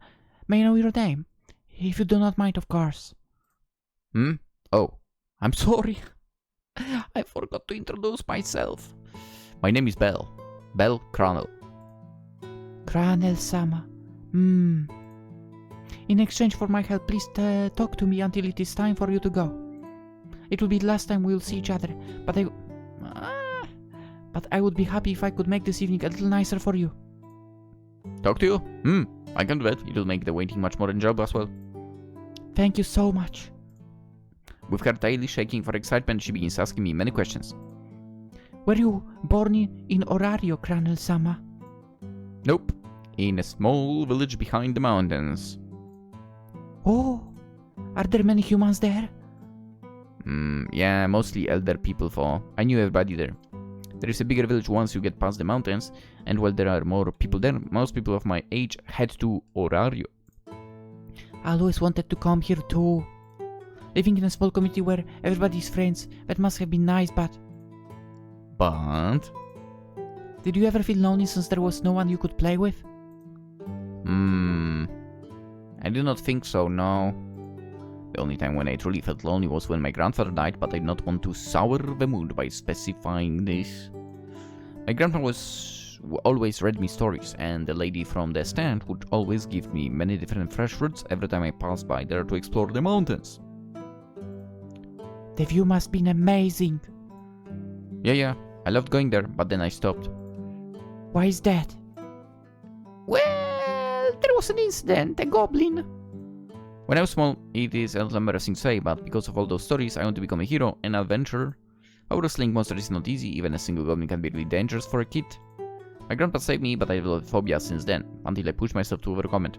may I know your name? If you do not mind, of course. Oh, I'm sorry. I forgot to introduce myself. My name is Bell. Bell Cronel. Cranel-sama. In exchange for my help, please talk to me until it is time for you to go. It will be the last time we will see each other, but I would be happy if I could make this evening a little nicer for you. Talk to you? I can do that. It will make the waiting much more enjoyable as well. Thank you so much. With her tail shaking for excitement, she begins asking me many questions. Were you born in Orario, Cranel-sama? Nope. In a small village behind the mountains. Oh, are there many humans there? Yeah, mostly elder people for. I knew everybody there. There is a bigger village once you get past the mountains, and while there are more people there, most people of my age head to Orario. I always wanted to come here too. Living in a small community where everybody is friends, that must have been nice, but... But... Did you ever feel lonely since there was no one you could play with? I do not think so, no. The only time when I truly felt lonely was when my grandfather died, but I did not want to sour the mood by specifying this. My grandpa always read me stories, and the lady from the stand would always give me many different fresh fruits every time I passed by there to explore the mountains. The view must have been amazing. Yeah, I loved going there, but then I stopped. Why is that? Well, there was an incident, a goblin. When I was small, it is a little embarrassing to say, but because of all those stories, I want to become a hero, an adventurer. However, slaying monsters is not easy, even a single goblin can be really dangerous for a kid. My grandpa saved me, but I developed a phobia since then, until I pushed myself to overcome it.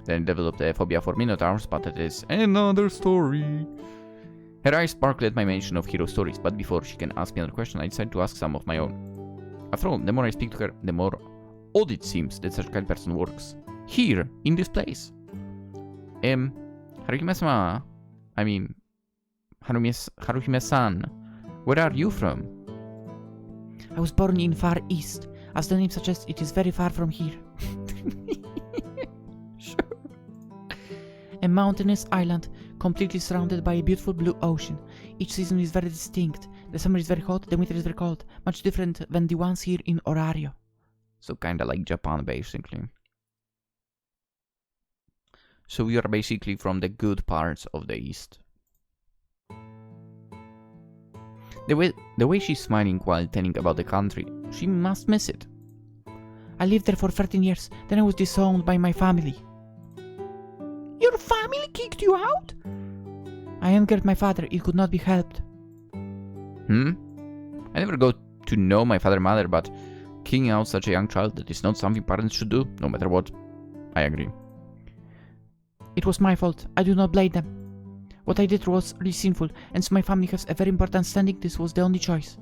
Then I developed a phobia for minotaurs, but that is another story. Her eyes sparkled at my mention of hero stories, but before she can ask me another question, I decided to ask some of my own. After all, the more I speak to her, the more odd it seems that such a kind person works. Here, in this place. Haruhime-sama, I mean, Haruhime-san, Where are you from? I was born in Far East. As the name suggests, it is very far from here. Sure. A mountainous island, completely surrounded by a beautiful blue ocean. Each season is very distinct. The summer is very hot, the winter is very cold, much different than the ones here in Orario. So kinda like Japan, basically. So you're basically from the good parts of the East. The way she's smiling while telling about the country, she must miss it. I lived there for 13 years, then I was disowned by my family. Your family kicked you out? I angered my father, it could not be helped. I never got to know my father and mother, but kicking out such a young child, that is not something parents should do, no matter what. I agree. It was my fault, I do not blame them. What I did was really sinful, and so my family has a very important standing, this was the only choice.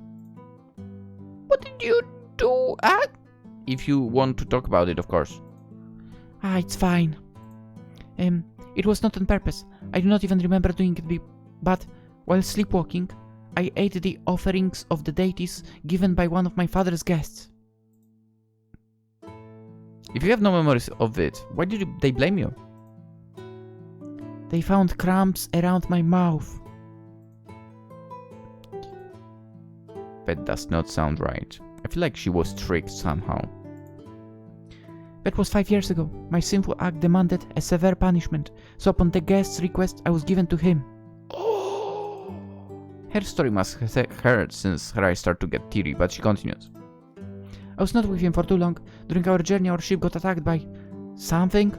What did you do? If you want to talk about it, of course. It's fine. It was not on purpose. I do not even remember doing it, but while sleepwalking, I ate the offerings of the deities given by one of my father's guests. If you have no memories of it, why did they blame you? They found cramps around my mouth. That does not sound right. I feel like she was tricked somehow. That was 5 years ago. My sinful act demanded a severe punishment, so upon the guest's request, I was given to him. Her story must have hurt since her eyes start to get teary, but she continues. I was not with him for too long. During our journey, our ship got attacked by something.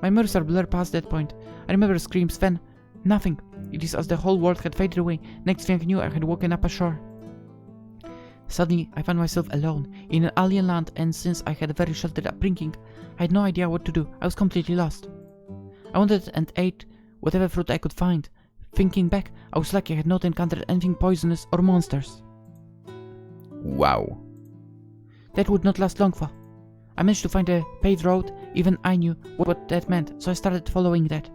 My memories are blurred past that point. I remember screams, then nothing. It is as the whole world had faded away. Next thing I knew, I had woken up ashore. Suddenly, I found myself alone, in an alien land, and since I had a very sheltered upbringing, I had no idea what to do. I was completely lost. I wanted and ate whatever fruit I could find. Thinking back, I was lucky I had not encountered anything poisonous or monsters. Wow. That would not last long for. I managed to find a paved road, even I knew what that meant, so I started following that.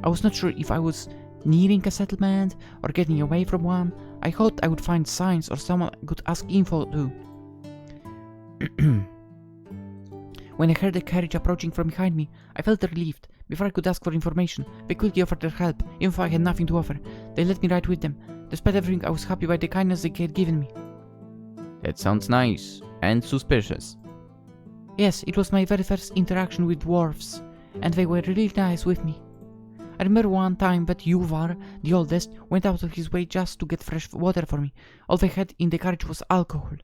I was not sure if I was nearing a settlement or getting away from one. I hoped I would find signs or someone I could ask info to. When I heard a carriage approaching from behind me, I felt relieved. Before I could ask for information, they quickly offered their help, even if I had nothing to offer. They let me ride with them. Despite everything, I was happy by the kindness they had given me. That sounds nice and suspicious. Yes, it was my very first interaction with dwarves, and they were really nice with me. I remember one time that Yuvar, the oldest, went out of his way just to get fresh water for me. All they had in the carriage was alcohol.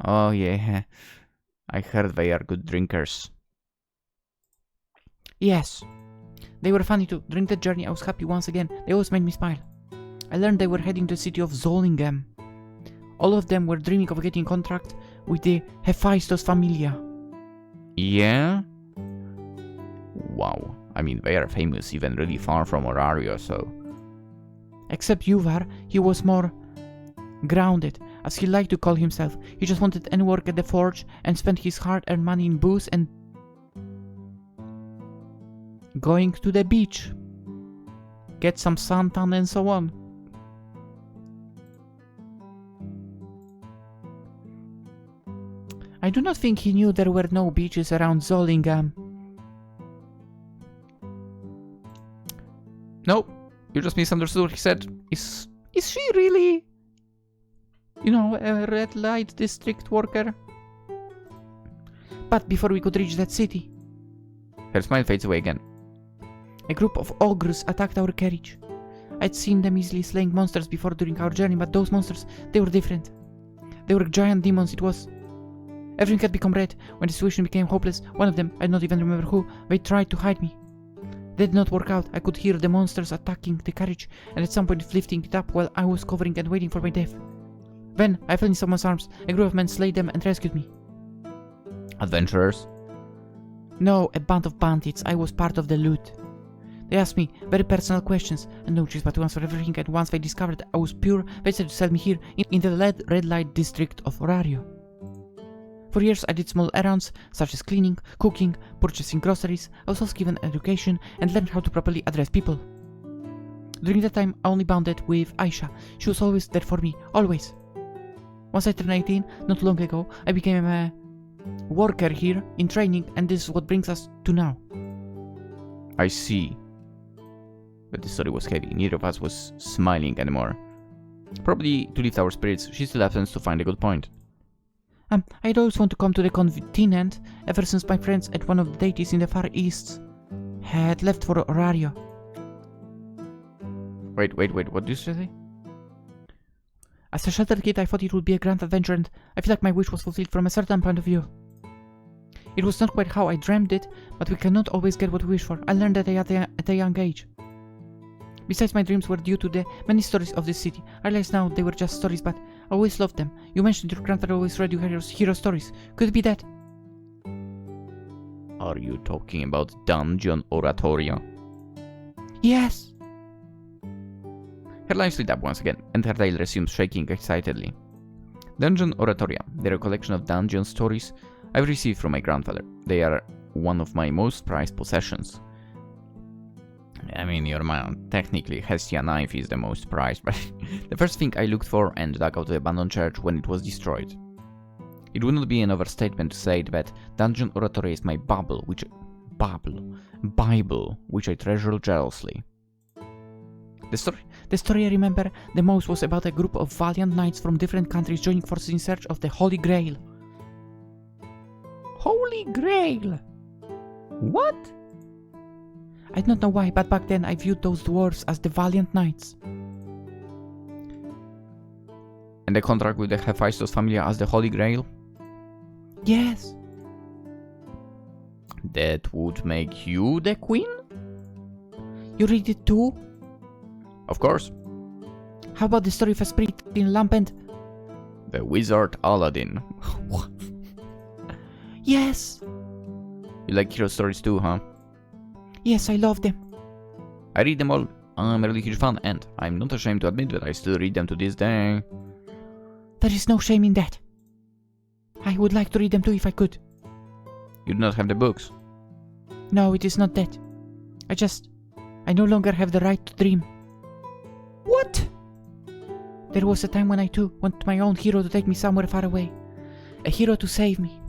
Oh yeah, I heard they are good drinkers. Yes. They were funny too. During that journey I was happy once again. They always made me smile. I learned they were heading to the city of Zollingam. All of them were dreaming of getting a contract with the Hephaestus Familia. Yeah? Wow. I mean, they are famous even really far from Orario, so... Except Yuvar, he was more grounded, as he liked to call himself. He just wanted any work at the forge and spent his hard-earned money in booze and going to the beach, get some suntan and so on. I do not think he knew there were no beaches around Zollingam. Nope, you just misunderstood what he said. Is she really, a red light district worker? But before we could reach that city, Her smile fades away again. a group of ogres attacked our carriage. I'd seen them easily slaying monsters before during our journey, but those monsters, they were different. They were giant demons, it was. Everything had become red. When the situation became hopeless, one of them, I don't even remember who, they tried to hide me. That did not work out. I could hear the monsters attacking the carriage, and at some point lifting it up while I was covering and waiting for my death. Then, I fell in someone's arms. A group of men slayed them and rescued me. Adventurers? No, a band of bandits. I was part of the loot. They asked me very personal questions, and no choice but to answer everything, and once they discovered I was pure, they decided to sell me here, in the red light district of Orario. For years I did small errands, such as cleaning, cooking, purchasing groceries. I was also given education, and learned how to properly address people. During that time, I only bonded with Aisha. She was always there for me, always. Once I turned 18, not long ago, I became a worker here in training, and this is what brings us to now. I see. But the story was heavy. Neither of us was smiling anymore. Probably to lift our spirits, she still happens to find a good point. I'd always want to come to the continent ever since my friends at one of the deities in the Far East had left for Orario. Wait, what did you say? As a sheltered kid, I thought it would be a grand adventure, and I feel like my wish was fulfilled from a certain point of view. It was not quite how I dreamed it, but we cannot always get what we wish for. I learned that at a young age. Besides, my dreams were due to the many stories of this city. I realize now they were just stories, but I always loved them. You mentioned your grandfather always read you hero stories. Could it be that? Are you talking about Dungeon Oratoria? Yes! Her lips lit up once again, and her tail resumed shaking excitedly. Dungeon Oratoria, the recollection of dungeon stories I've received from my grandfather. They are one of my most prized possessions. I mean, your man, technically, Hestia knife is the most prized, but the first thing I looked for and dug out the abandoned church when it was destroyed. It would not be an overstatement to say that Dungeon Oratory is my Bible, which I treasure jealously. The story I remember the most was about a group of valiant knights from different countries joining forces in search of the Holy Grail. Holy Grail! What? I don't know why, but back then I viewed those dwarves as the valiant knights. And the contract with the Hephaestus Familia as the Holy Grail? Yes. That would make you the queen? You read it too? Of course. How about the story of a spirit in lamp and... The wizard Aladdin. What? Yes. You like hero stories too, huh? Yes, I love them. I read them all. I'm a really huge fan, and I'm not ashamed to admit that I still read them to this day. There is no shame in that. I would like to read them too if I could. You do not have the books. No, it is not that. I no longer have the right to dream. What? There was a time when I too want my own hero to take me somewhere far away. A hero to save me.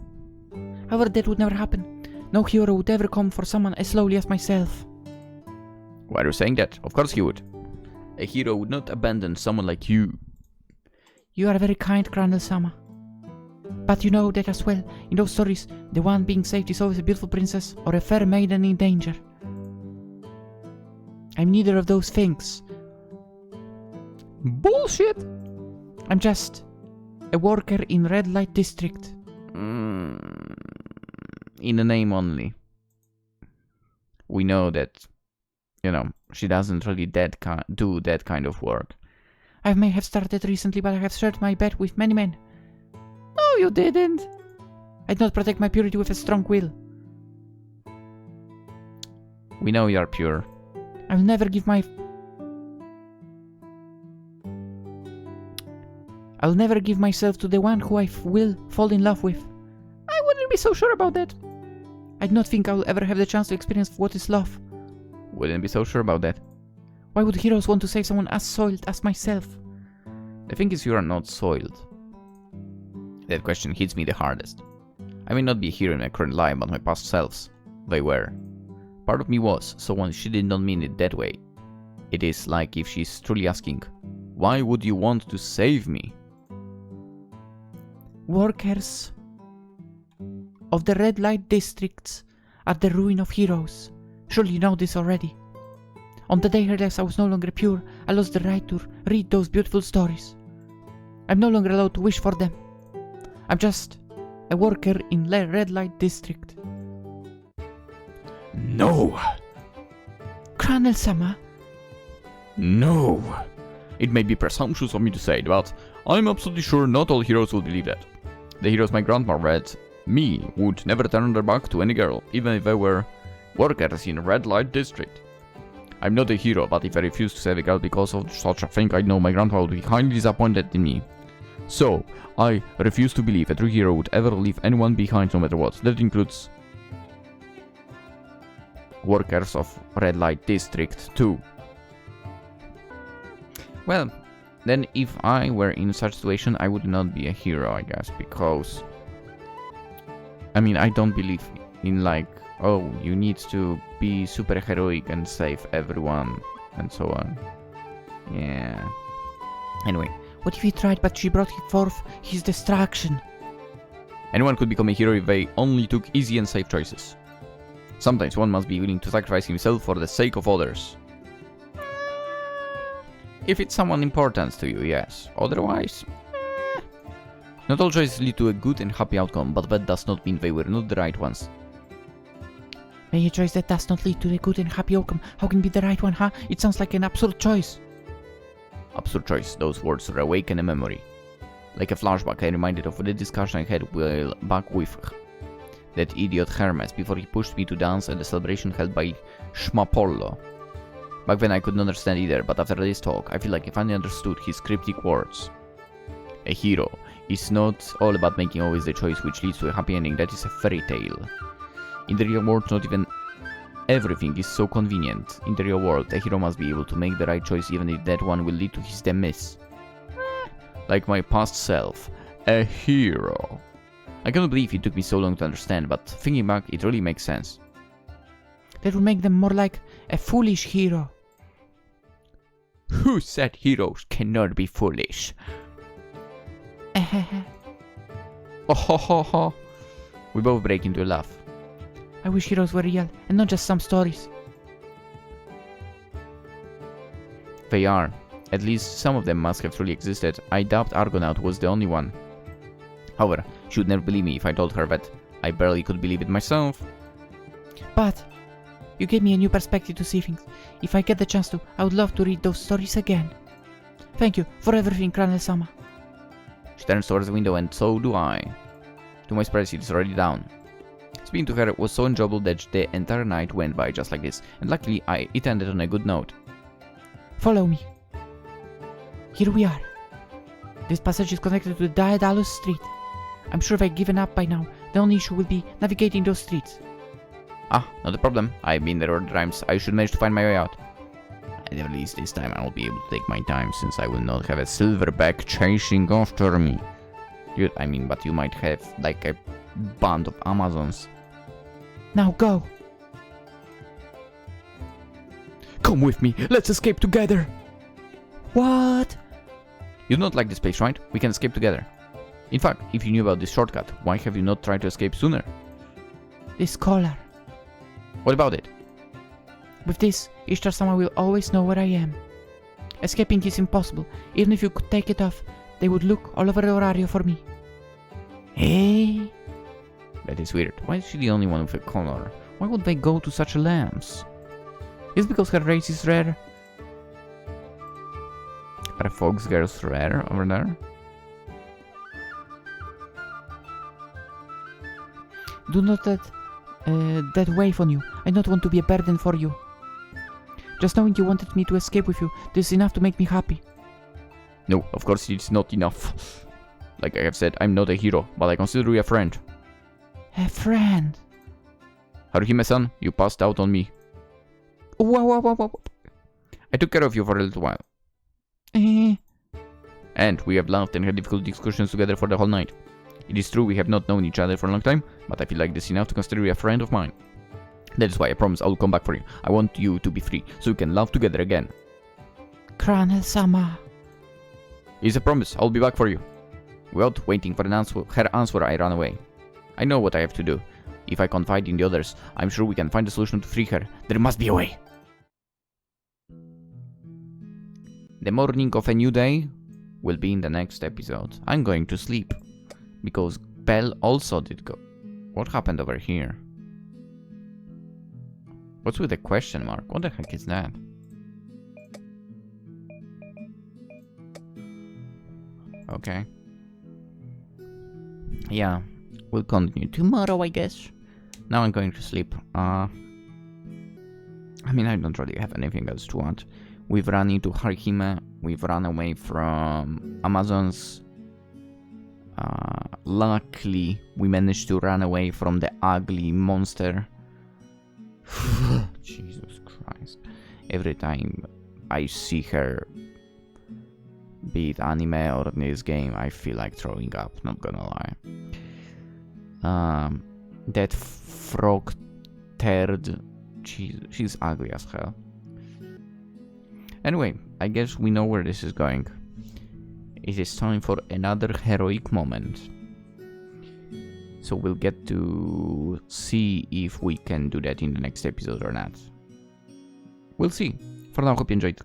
However, that would never happen. No hero would ever come for someone as slowly as myself. Why are you saying that? Of course he would. A hero would not abandon someone like you. You are very kind, Crandall-sama. But you know that as well, in those stories, the one being saved is always a beautiful princess or a fair maiden in danger. I'm neither of those things. Bullshit! I'm just a worker in Red Light District. In the name only. We know that, she doesn't really do that kind of work. I may have started recently, but I have shared my bed with many men. No, you didn't. I do not protect my purity with a strong will. We know you are pure. I'll never give myself to the one who I will fall in love with. I wouldn't be so sure about that. I do not think I will ever have the chance to experience what is love. Wouldn't be so sure about that. Why would heroes want to save someone as soiled as myself? The thing is, you are not soiled. That question hits me the hardest. I may not be a hero in my current life, but my past selves, they were. Part of me was, so when she did not mean it that way. It is like if she's truly asking, why would you want to save me? Workers of the red light districts are the ruin of heroes. Surely you know this already. On the day I realized I was no longer pure, I lost the right to read those beautiful stories. I'm no longer allowed to wish for them. I'm just a worker in the red light district. No! Crandall-sama. No! It may be presumptuous of me to say it, but I'm absolutely sure not all heroes will believe that. The heroes my grandma read me would never turn their back to any girl, even if they were workers in a red light district. I'm not a hero, but if I refuse to save a girl because of such a thing, I know my grandma would be highly disappointed in me. So, I refuse to believe a true hero would ever leave anyone behind no matter what. That includes workers of red light district too. Well, then if I were in such situation, I would not be a hero, I guess, because... I mean, I don't believe in like, oh, you need to be super heroic and save everyone, and so on. Yeah. Anyway. What if he tried, but she brought forth his destruction? Anyone could become a hero if they only took easy and safe choices. Sometimes one must be willing to sacrifice himself for the sake of others. If it's someone important to you, yes. Otherwise, not all choices lead to a good and happy outcome, but that does not mean they were not the right ones. May a choice that does not lead to a good and happy outcome, how can it be the right one, huh? It sounds like an absurd choice. Absurd choice, those words reawaken a memory. Like a flashback, I reminded of the discussion I had while back with that idiot Hermes before he pushed me to dance at the celebration held by Schmapollo. Back then I couldn't understand either, but after this talk, I feel like I finally understood his cryptic words. A hero is not all about making always the choice which leads to a happy ending. That is a fairy tale. In the real world, not even everything is so convenient. In the real world, a hero must be able to make the right choice even if that one will lead to his demise. Like my past self. A hero. I cannot believe it took me so long to understand, but thinking back, it really makes sense. That would make them more like a foolish hero. Who said heroes cannot be foolish? Oh ho ho ho. We both break into a laugh. I wish heroes were real, and not just some stories. They are. At least some of them must have truly existed. I doubt Argonaut was the only one. However, she would never believe me if I told her that I barely could believe it myself. But you gave me a new perspective to see things. If I get the chance to, I would love to read those stories again. Thank you for everything, Colonel-sama. She turns towards the window, and so do I. To my surprise, it is already down. Speaking to her was so enjoyable that the entire night went by just like this, and luckily it ended on a good note. Follow me. Here we are. This passage is connected to the Daedalus Street. I'm sure they've given up by now. The only issue will be navigating those streets. Ah, not a problem. I've been there already times. I should manage to find my way out. And at least this time I'll be able to take my time, since I will not have a silverback chasing after me. Dude, I mean, but you might have like a band of Amazons. Now go. Come with me. Let's escape together. What? You don't like this place, right? We can escape together. In fact, if you knew about this shortcut, why have you not tried to escape sooner? This collar. What about it? With this, Ishtar-sama will always know where I am. Escaping is impossible. Even if you could take it off, they would look all over Orario for me. Hey? That is weird. Why is she the only one with a collar? Why would they go to such lengths? Is it because her race is rare? Are fox girls rare over there? Do not let that weigh on you. I don't want to be a burden for you. Just knowing you wanted me to escape with you, this is enough to make me happy. No, of course it's not enough. Like I have said, I'm not a hero, but I consider you a friend. A friend? Haruhime-san, you passed out on me. Whoa. I took care of you for a little while. And we have laughed and had difficult discussions together for the whole night. It is true we have not known each other for a long time, but I feel like this is enough to consider you a friend of mine. That is why I promise I will come back for you. I want you to be free, so we can laugh together again. Colonel-sama. It's a promise, I'll be back for you. Without waiting for her answer, I ran away. I know what I have to do. If I confide in the others, I'm sure we can find a solution to free her. There must be a way. The morning of a new day will be in the next episode. I'm going to sleep, because Belle also did go. What happened over here? What's with the question mark? What the heck is that? Okay. Yeah, we'll continue tomorrow, I guess. Now I'm going to sleep. I mean, I don't really have anything else to add. We've run into Haruhime. We've run away from Amazons. Luckily, we managed to run away from the ugly monster. Jesus Christ. Every time I see her, be it anime or this game, I feel like throwing up, not gonna lie. That frog turd, she's ugly as hell. Anyway, I guess we know where this is going. It is time for another heroic moment. So we'll get to see if we can do that in the next episode or not. We'll see. For now, hope you enjoyed.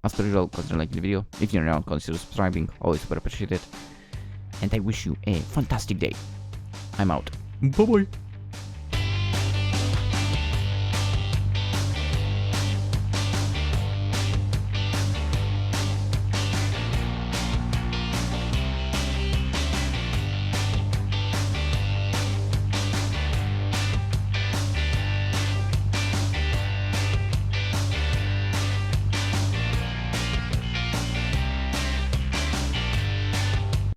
As per usual, consider liking the video. If you're not, consider subscribing. Always super appreciated. And I wish you a fantastic day. I'm out. Bye bye.